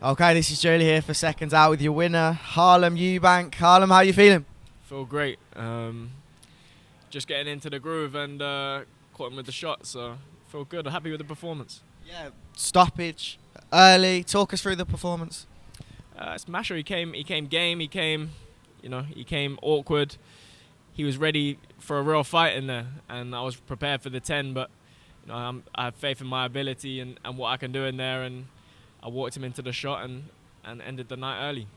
Okay, this is Joe Leigh here for Seconds Out with your winner, Harlem Eubank. Harlem, how you feeling? Feel great. Just getting into the groove and caught him with the shot, so feel good. Happy with the performance. Yeah, stoppage, early. Talk us through the performance. Smasher, he came game. He came awkward. He was ready for a real fight in there, and I was prepared for the 10. But I have faith in my ability and what I can do in there, and I walked him into the shot and ended the night early.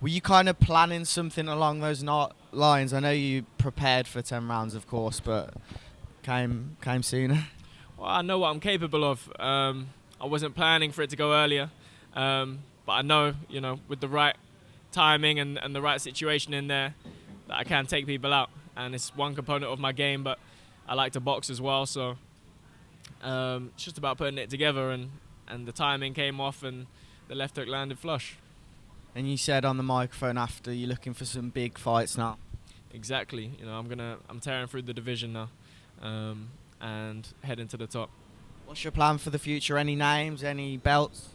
Were you kind of planning something along those lines? I know you prepared for 10 rounds, of course, but came sooner. Well, I know what I'm capable of. I wasn't planning for it to go earlier, but I know, with the right timing and the right situation in there, that I can take people out. And it's one component of my game, but I like to box as well, so it's just about putting it together, and the timing came off and the left hook landed flush. And you said on the microphone after you're looking for some big fights now. Exactly. I'm tearing through the division now, and heading to the top. What's your plan for the future? Any names? Any belts?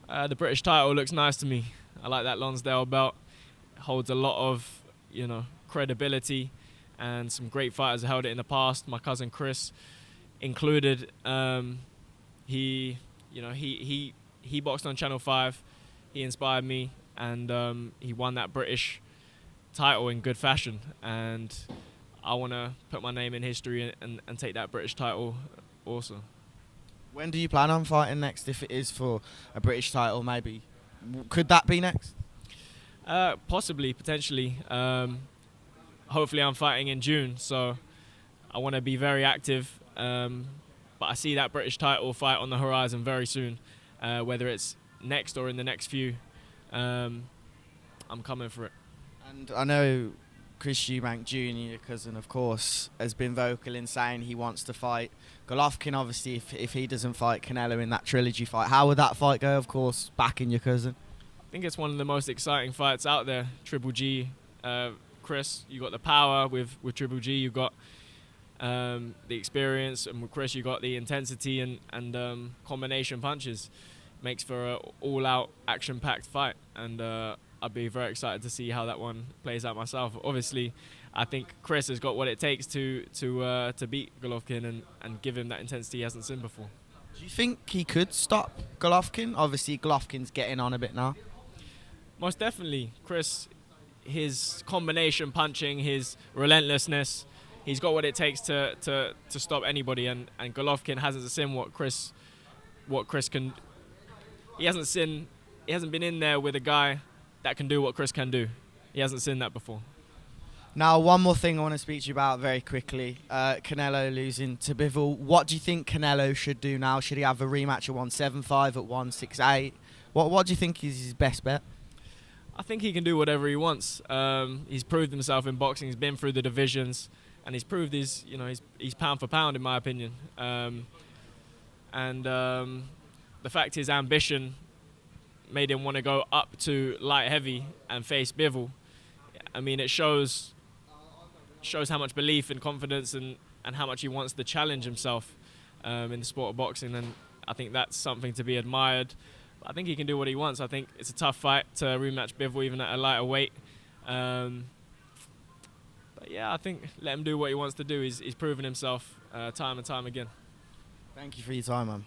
The British title looks nice to me. I like that Lonsdale belt. It holds a lot of, credibility, and some great fighters have held it in the past. My cousin Chris included. He boxed on Channel 5. He inspired me, and he won that British title in good fashion. And I want to put my name in history and take that British title also. When do you plan on fighting next? If it is for a British title, maybe. Could that be next? Possibly, potentially. Hopefully I'm fighting in June, so I want to be very active. But I see that British title fight on the horizon very soon, whether it's next or in the next few. I'm coming for it. And I know Chris Eubank Jr, your cousin, of course, has been vocal in saying he wants to fight Golovkin. Obviously, if he doesn't fight Canelo in that trilogy fight, how would that fight go? Of course, backing your cousin. I think it's one of the most exciting fights out there. Triple G, Chris, you got the power with Triple G. You got the experience, and with Chris, you got the intensity and combination punches. Makes for an all-out, action-packed fight, and I'd be very excited to see how that one plays out myself. Obviously, I think Chris has got what it takes to beat Golovkin and give him that intensity he hasn't seen before. Do you think he could stop Golovkin? Obviously, Golovkin's getting on a bit now. Most definitely. Chris, his combination punching, his relentlessness, he's got what it takes to stop anybody, and Golovkin hasn't seen what Chris can. He hasn't been in there with a guy that can do what Chris can do. He hasn't seen that before. Now, one more thing I want to speak to you about very quickly. Canelo losing to Bivol. What do you think Canelo should do now? Should he have a rematch at 175, at 168? What do you think is his best bet? I think he can do whatever he wants. He's proved himself in boxing. He's been through the divisions, and he's proved he's pound for pound, in my opinion. The fact his ambition made him want to go up to light heavy and face Bivol. I mean, it shows how much belief and confidence and how much he wants to challenge himself in the sport of boxing, and I think that's something to be admired. But I think he can do what he wants. I think it's a tough fight to rematch Bivol even at a lighter weight. But yeah, I think let him do what he wants to do. He's proven himself time and time again. Thank you for your time, man.